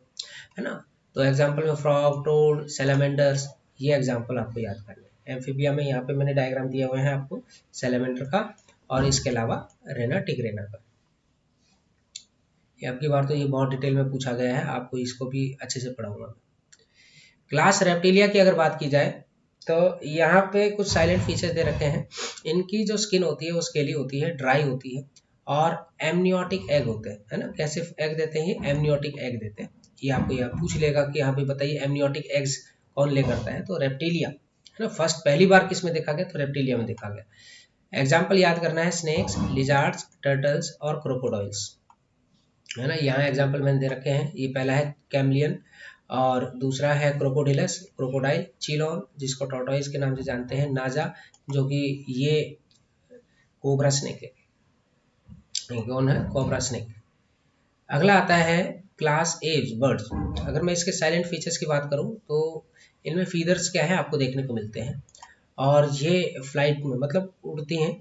है ना। तो एग्जाम्पल में फ्रॉग, टोड, सैलामेंडर्स, ये एग्जाम्पल आपको याद करने हैं। एम्फीबिया में यहाँ पे मैंने डायग्राम दिया हुए हैं आपको सैलामेंडर का, और इसके अलावा रेना टिग्रेना का। कि अब की बार तो ये बहुत डिटेल में पूछा गया है, आपको इसको भी अच्छे से पढ़ाऊंगा। क्लास रेप्टिलिया की अगर बात की जाए तो यहाँ पे कुछ साइलेंट फीचर्स दे रखे हैं। इनकी जो स्किन होती है वो स्केली होती है, ड्राई होती है और एमनियोटिक एग होते हैं, है ना। कैसे एग देते हैं ये? एमनियोटिक एग देते हैं। ये आपको यहाँ पूछ लेगा कि यहाँ पे बताइए एमनियोटिक एग्स कौन ले करता है, तो रेप्टिलिया, है ना। फर्स्ट पहली बार किस में देखा गया? तो रेप्टिलिया में देखा गया। एग्जाम्पल याद करना है, स्नेक्स, लिजार्ड्स, टर्टल्स और क्रोकोडाइल्स, है ना। यहाँ एग्जाम्पल मैंने दे रखे हैं। ये पहला है कैमलियन और दूसरा है क्रोकोडिलस, क्रोकोडाइल, चिलोन जिसको टॉर्टोइस के नाम से जानते हैं, नाजा जो कि ये कोबरा स्नेक है, कौन है? Cobra snake. अगला आता है क्लास एव्स, बर्ड्स। अगर मैं इसके साइलेंट फीचर्स की बात करूं तो इनमें फीदर्स क्या है आपको देखने को मिलते हैं और ये फ्लाइट में मतलब उड़ती हैं।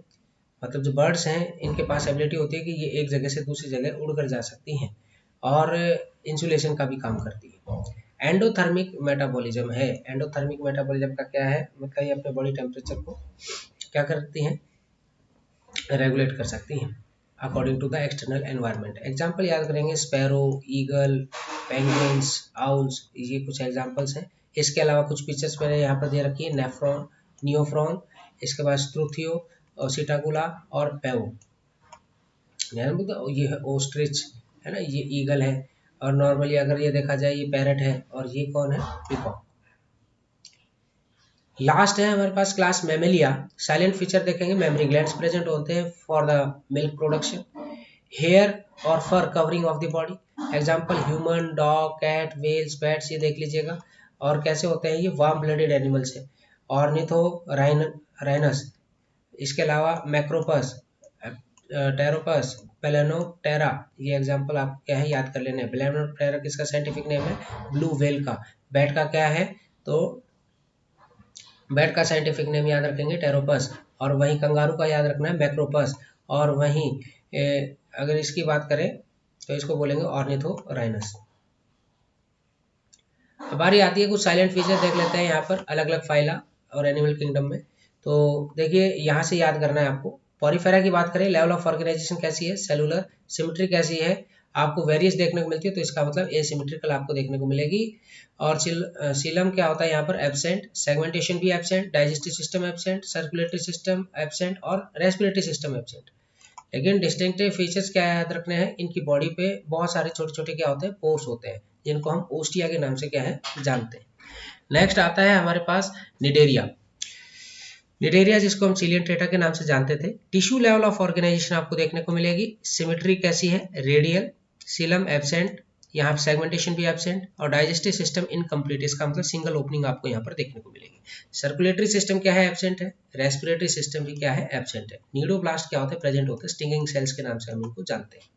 मतलब जो बर्ड्स हैं इनके पास एबिलिटी होती है कि ये एक जगह से दूसरी जगह उड़ कर जा सकती हैं और इंसुलेशन का भी काम करती है। एंडोथर्मिक मेटाबॉलिज्म है। एंडोथर्मिक मेटाबॉलिज्म का क्या है? मतलब ये अपने बॉडी टेम्परेचर को क्या करती हैं? रेगुलेट कर सकती हैं according to the external environment. Example याद करेंगे, स्पैरो, ईगल, पेंगुइन्स, आउल्स, ये कुछ एग्जाम्पल्स हैं। इसके अलावा कुछ पिक्चर्स मैंने यहाँ पर दे रखी है, नेफ्रॉन, नियोफ्रॉन, इसके बाद स्ट्रूथियो और सिटागुला और पेवो। ये है ओस्ट्रिच, है ना, ये ईगल है। और नॉर्मली अगर ये देखा जाए ये पैरट है और ये कौन है? पीकॉक। लास्ट है हमारे पास क्लास मेमेलिया। साइलेंट फीचर देखेंगे, मेमोरी ग्लैंड्स प्रेजेंट होते हैं for the milk production, hair और fur covering of the body. Example human, dog, cat, whales, bats, ये देख लीजिएगा। और कैसे होते हैं ये? वार्म ब्लडेड एनिमल्स है। ऑर्निथोराइनस, इसके अलावा मैक्रोपस, टेरोपस, पेलेनोप्टेरा, ये एग्जांपल आप क्या है याद कर लेने। पेलेनोप्टेरा किसका साइंटिफिक नेम है? ब्लू व्हेल का। बैट का क्या है? तो बैट का साइंटिफिक नेम याद रखेंगे टेरोपस। और वहीं कंगारू का याद रखना है मैक्रोपस। और वहीं अगर इसकी बात करें तो इसको बोलेंगे ऑर्निथोराइनस। हमारी आती है कुछ साइलेंट फीचर देख लेते हैं यहाँ पर अलग अलग फाइला और एनिमल किंगडम में। तो देखिए यहाँ से याद करना है आपको। पॉरीफेरा की बात करें, लेवल ऑफ ऑर्गेनाइजेशन कैसी है? सेलुलर। सिमेट्री कैसी है? आपको वेरियस देखने को मिलती है, तो इसका मतलब एसिमेट्रिकल आपको देखने को मिलेगी। और सीलम क्या होता है यहाँ पर? एब्सेंट। सेगमेंटेशन भी absent, digestive system absent, circulatory system absent और रेस्पिरेटरी सिस्टम एब्सेंट। लेकिन डिस्टिंक्टिव फीचर्स क्या याद रखने हैं? इनकी बॉडी पे बहुत सारे छोटे छोटे क्या होते हैं? पोर्स होते हैं, जिनको हम ओस्टिया के नाम से क्या है जानते हैं। नेक्स्ट आता है हमारे पास निडेरिया। निडेरिया जिसको हम सिलियन टेटा के नाम से जानते थे। टिश्यू लेवल ऑफ ऑर्गेनाइजेशन आपको देखने को मिलेगी। सिमेट्री कैसी है? रेडियल। सीलम एब्सेंट, यहाँ सेगमेंटेशन भी एब्सेंट और डाइजेस्टिव सिस्टम इनकम्प्लीट, इसका मतलब सिंगल ओपनिंग आपको यहाँ पर देखने को मिलेगी। सर्कुलेटरी सिस्टम क्या है? एब्सेंट है। रेस्पिरेटरी सिस्टम भी क्या है? एब्सेंट है। नीडोब्लास्ट क्या होते हैं? प्रेजेंट होते हैं, स्टिंगिंग सेल्स के नाम से हम इनको जानते हैं।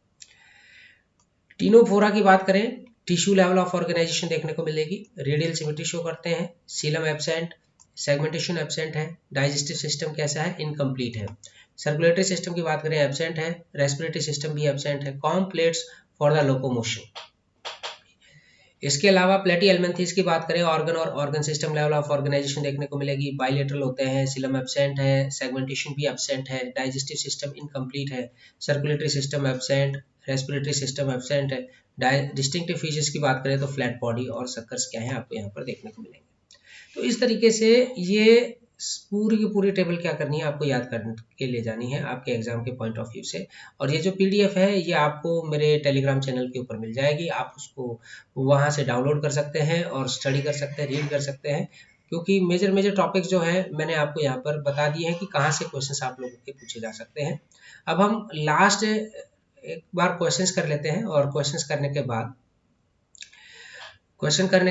टीनोफोरा की बात करें, टिश्यू लेवल ऑफ ऑर्गेनाइजेशन देखने को मिलेगी। रेडियल सिमेट्री शो करते हैं। सीलम एब्सेंट, सेगमेंटेशन एब्सेंट है। डाइजेस्टिव सिस्टम कैसा है? इनकम्प्लीट है। सर्कुलेटरी सिस्टम की बात करें, एब्सेंट है। रेस्पिरेटरी सिस्टम भी एब्सेंट है। कॉम्प्लेट्स फॉर द लोकोमोशन। इसके अलावा प्लेटी एलमेंथिस की बात करें, ऑर्गन और organ system level of organisation देखने को मिलेगी। बाइलेटरल होते हैं। सीलम एब्सेंट है। सेगमेंटेशन भी एब्सेंट है। डाइजेस्टिव सिस्टम इनकम्प्लीट है। Circulatory system absent. Respiratory system absent है। डिस्टिंक्टिव फीचर्स की बात करें तो फ्लैट बॉडी और सक्कर्स क्या है आपको यहाँ पर देखने को मिलेंगे। तो इस तरीके से ये पूरी की पूरी टेबल क्या करनी है आपको याद करके ले जानी है आपके एग्जाम के पॉइंट ऑफ व्यू से। और ये जो पीडीएफ है ये आपको मेरे टेलीग्राम चैनल के ऊपर मिल जाएगी। आप उसको वहां से डाउनलोड कर सकते हैं और स्टडी कर सकते हैं, रीड कर सकते हैं। क्योंकि मेजर टॉपिक्स जो है मैंने आपको यहाँ पर बता दिए हैं कि कहाँ से क्वेश्चंस आप लोगों के पूछे जा सकते हैं। अब हम लास्ट एक बार क्वेश्चंस कर लेते हैं और क्वेश्चन करने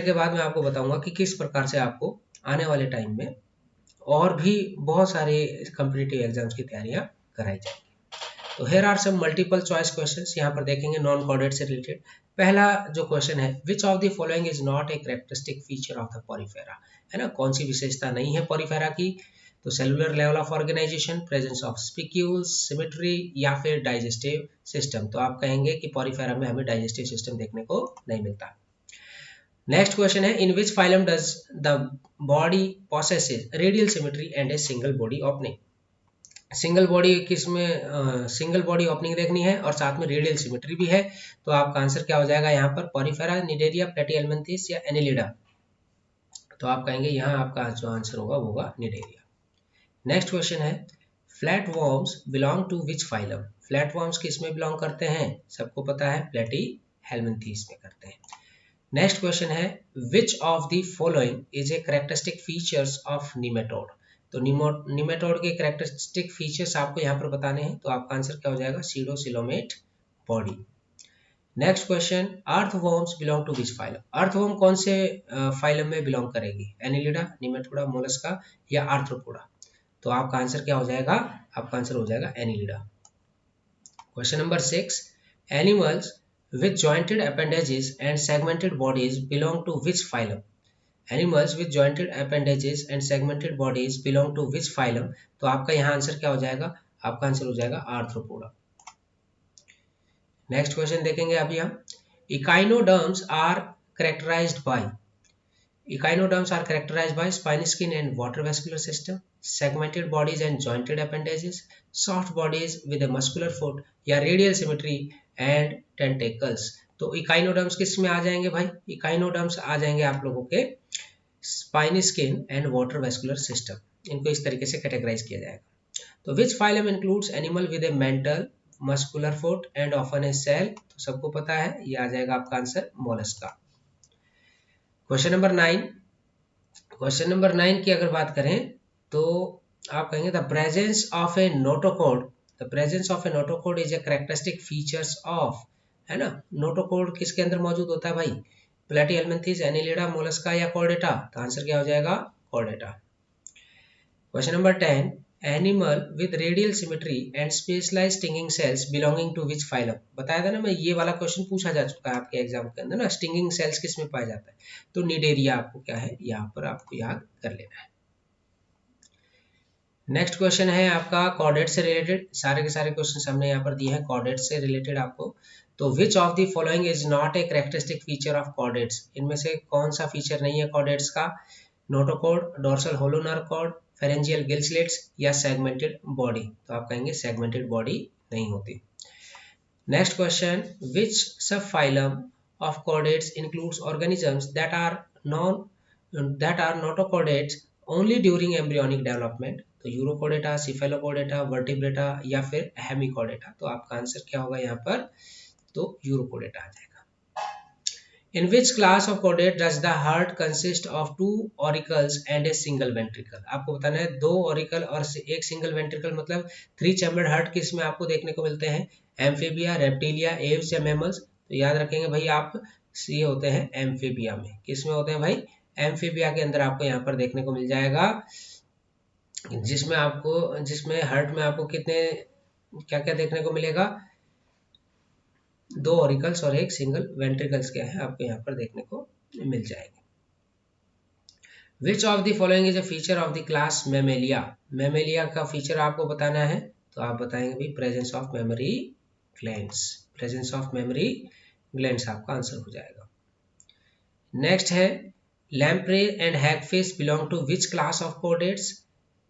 के बाद मैं आपको बताऊंगा कि किस प्रकार से आपको आने वाले टाइम में और भी बहुत सारे कॉम्पिटिटिव एग्जाम्स की तैयारियां कराई जाएंगी। तो here are some multiple choice questions यहाँ पर देखेंगे नॉन कॉर्डेट से रिलेटेड। पहला जो क्वेश्चन है, which of the following is not a characteristic feature of the Porifera, है ना, कौन सी विशेषता नहीं है पॉरीफेरा की? तो cellular level of organisation, presence of spicules, symmetry या फिर डाइजेस्टिव सिस्टम। तो आप कहेंगे कि पॉरीफेरा में हमें डाइजेस्टिव सिस्टम देखने को नहीं मिलता। नेक्स्ट क्वेश्चन है, in which phylum does the body possesses radial symmetry and a single body opening? Single body किस में, सिंगल बॉडी ओपनिंग देखनी है और साथ में रेडियल सिमेट्री भी है। तो आपका आंसर क्या हो जाएगा यहाँ पर, पॉरीफेरा, निडेरिया, प्लेटीहेल्मिन्थेस या एनिलिडा। तो आप कहेंगे यहाँ आपका जो आंसर होगा वो होगा निडेरिया। नेक्स्ट क्वेश्चन है, flat worms belong to which phylum. Flat worms किस में बिलोंग करते हैं, सबको पता है प्लेटीहेल्मिन्थेस में करते हैं। नेक्स्ट क्वेश्चन है, which of the following is a characteristic features of nematode. तो निमेटोड के कैरेक्टरिस्टिक फीचर्स आपको यहाँ पर बताने हैं। तो आपका आंसर क्या हो जाएगा, pseudocoelomate body. Next question, earthworms belong to which phylum. Earthworm कौन से फाइलम में बिलोंग करेगी, एनिलिडा, निमेटोडा, मोलस्का या आर्थ्रोपोडा। तो आपका आंसर क्या हो जाएगा, आपका आंसर हो जाएगा Annelida. Question number 6, animals with jointed appendages and segmented bodies belong to which phylum. Animals with jointed appendages and segmented bodies belong to which phylum. तो आपका यहाँ आंसर क्या हो जाएगा, आपका आंसर हो जाएगा आर्थ्रोपोडा। नेक्स्ट क्वेश्चन देखेंगे अभी हम, echinoderms are characterised by. Echinoderms are characterized by spiny skin and water vascular system, segmented bodies and jointed appendages, soft bodies with a muscular foot या radial symmetry and tentacles। तो echinoderms किस में आ जाएंगे भाई, echinoderms आ जाएंगे आप लोगों के spiny skin and water vascular system, इनको इस तरीके से कैटेगराइज किया जाएगा। तो which phylum includes animal with a mantle muscular foot and often a shell. तो सबको पता है, ये आ जाएगा आपका answer mollusca. Question number 9, question number 9 की अगर बात करें तो आप कहेंगे the presence of a notochord, the presence of a notochord is a characteristic features of, है ना। नोटोकोड किसके अंदर मौजूद होता है भाई, प्लेटीहेल्मिन्थेस, एनिलिडा, मोलस्का या कॉर्डेटा। तो आंसर क्या हो जाएगा, chordata. Question number 10, animal with radial symmetry and specialised stinging cells belonging to which phylum. बताया था ना मैं, ये वाला क्वेश्चन पूछा जा चुका है आपके एग्जाम के अंदर ना, स्टिंगिंग सेल्स किस में पाया जाता है। तो निडेरिया आपको क्या है, यहाँ पर आपको याद कर लेना है। नेक्स्ट क्वेश्चन है आपका कॉर्डेट से रिलेटेड, सारे के सारे क्वेश्चन हमने यहाँ पर दिए हैं कॉर्डेट से रिलेटेड आपको। तो which of the following is not a characteristic feature of chordates. इनमें से कौन सा फीचर नहीं है कॉर्डेट्स का, notochord, dorsal hollow nerve cord, pharyngeal gill slits या सेगमेंटेड बॉडी। तो आप कहेंगे सेगमेंटेड बॉडी नहीं होती। Next question, which subphylum of chordates includes organisms that are notochordates only during embryonic development. तो यूरोकॉर्डेटा, सिफेलोकॉर्डेटा, वर्टिब्रेटा या फिर Hemichordata. तो आपका आंसर क्या होगा यहाँ पर, तो यूरोकॉर्डेटा आ जाएगा। In which class of chordate does the heart consist of 2 auricles and a single ventricle। आपको बताना है 2 ऑरिकल और एक सिंगल वेंट्रिकल, मतलब 3 चैम्बर्ड हार्ट किस में आपको देखने को मिलते हैं, एम्फीबिया, रेप्टिलिया, एव्स या मैमल्स। तो याद रखेंगे भाई आप, ये होते हैं एम्फीबिया में। किस में होते हैं भाई, एम्फीबिया के अंदर आपको यहाँ पर देखने को मिल जाएगा, जिसमें हार्ट में आपको कितने क्या क्या देखने को मिलेगा, 2 ऑरिकल्स और एक सिंगल वेंट्रिकल्स क्या है आपको यहाँ पर देखने को मिल जाएंगे। Which of the following is a feature of the class mammalia. Mammalia का फीचर आपको बताना है। तो आप बताएंगे भाई presence of mammary glands, presence of mammary glands आपका आंसर हो जाएगा। नेक्स्ट है, lamprey and hagfish belong to which class of chordates.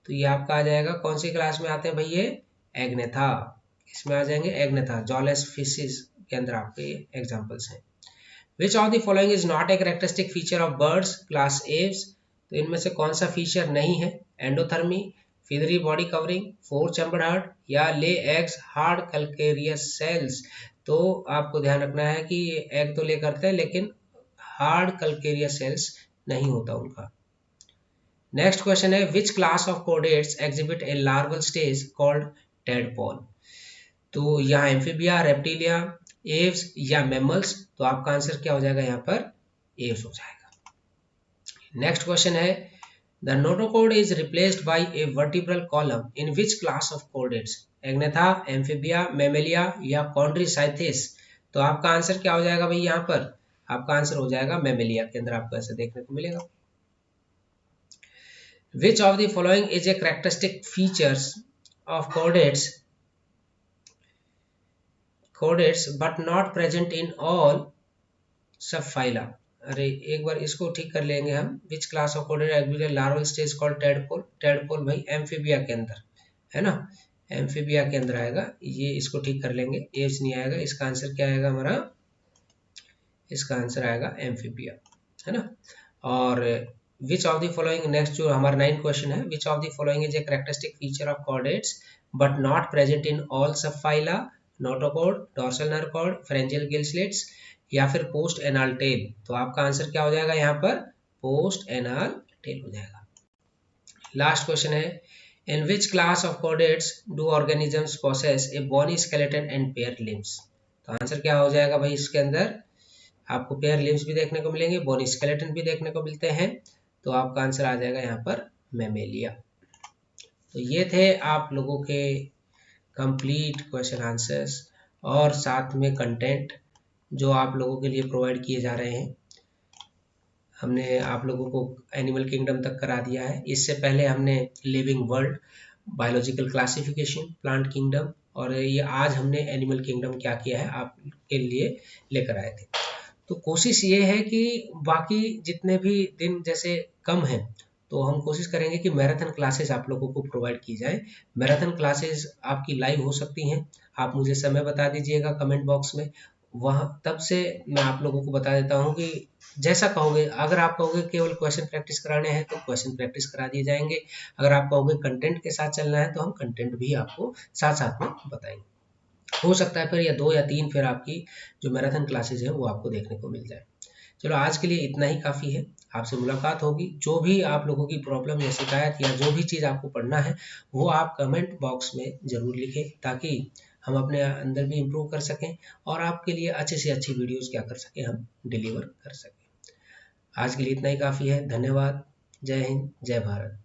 तो ये आपका आ जाएगा, कौन सी क्लास में आते हैं भाई, ये एग्नेथा, इसमें आ जाएंगे एग्नेथा, जॉलेस फिशेस के अंदर आपके एग्जांपल्स हैं। Which of the following is not a characteristic feature of birds, class Aves. तो इनमें से कौन सा फीचर नहीं है, endothermy, feathery body covering, 4 chambered heart या lay eggs hard calcareous sales. तो आपको ध्यान रखना है कि एग तो ले करते हैं लेकिन हार्ड कैल्केरियस सेल्स नहीं होता उनका। नेक्स्ट क्वेश्चन है, विच class of chordates exhibit A larval stage called tadpole. तो यहाँ एम्फीबिया, रेप्टिलिया, एव्स या मैमल्स। तो आपका आंसर क्या हो जाएगा यहाँ पर, एव्स हो जाएगा। नेक्स्ट क्वेश्चन है, the notochord is replaced by A vertebral column in which class of chordates, Agnatha, amphibia, Mammalia या कॉन्ड्रीसाइथिस। तो आपका आंसर क्या हो जाएगा भाई, यहाँ पर आपका आंसर हो जाएगा मैमेलिया के अंदर आपको ऐसे देखने को मिलेगा। Which of the following is a characteristic features of chordates but not present in all subphyla. अरे एक बार इसको ठीक कर लेंगे हम। Which class of chordate exhibit larval stage called tadpole. Tadpole भाई एम्फीबिया के अंदर, है ना, एम्फीबिया के अंदर आएगा, ये इसको ठीक कर लेंगे, एव्स नहीं आएगा, इसका आंसर क्या आएगा हमारा, इसका आंसर आएगा एम्फीबिया, है ना। और which of the following, next जो हमारा 9 क्वेश्चन है, which of the following is a characteristic feature of chordates but not present in all subphyla, notochord, dorsal nerve cord, pharyngeal gill slits या फिर post anal tell. तो आपका answer क्या हो जाएगा यहाँ पर, पोस्ट एनाल टेल हो जाएगा। लास्ट क्वेश्चन है, in which class of chordates do organisms possess a bony skeleton and pair limbs. तो आंसर क्या हो जाएगा भाई, इसके अंदर आपको पेयर लिम्स भी देखने को मिलेंगे, बोनी स्केलेटन भी देखने को मिलते हैं, तो आपका आंसर आ जाएगा यहाँ पर मैमेलिया। तो ये थे आप लोगों के कंप्लीट क्वेश्चन आंसर्स और साथ में कंटेंट जो आप लोगों के लिए प्रोवाइड किए जा रहे हैं। हमने आप लोगों को एनिमल किंगडम तक करा दिया है, इससे पहले हमने living world, biological classification, plant kingdom, और ये आज हमने एनिमल किंगडम क्या किया है आपके लिए लेकर आए थे। तो कोशिश ये है कि बाकी जितने भी दिन जैसे कम हैं, तो हम कोशिश करेंगे कि मैराथन क्लासेस आप लोगों को प्रोवाइड की जाए। मैराथन क्लासेस आपकी लाइव हो सकती हैं, आप मुझे समय बता दीजिएगा कमेंट बॉक्स में, वहाँ तब से मैं आप लोगों को बता देता हूँ कि जैसा कहोगे। अगर आप कहोगे केवल क्वेश्चन प्रैक्टिस कराने हैं तो क्वेश्चन प्रैक्टिस करा दिए जाएंगे, अगर आप कहोगे कंटेंट के साथ चलना है तो हम कंटेंट भी आपको साथ साथ में बताएंगे। हो सकता है फिर या 2 या 3 फिर आपकी जो मैराथन क्लासेज है वो आपको देखने को मिल जाए। चलो आज के लिए इतना ही काफ़ी है, आपसे मुलाकात होगी। जो भी आप लोगों की प्रॉब्लम या शिकायत या जो भी चीज़ आपको पढ़ना है वो आप कमेंट बॉक्स में ज़रूर लिखें, ताकि हम अपने अंदर भी इम्प्रूव कर सकें और आपके लिए अच्छे से अच्छी वीडियोज़ क्या कर सकें, हम डिलीवर कर सकें। आज के लिए इतना ही काफ़ी है, धन्यवाद, जय हिंद, जय भारत।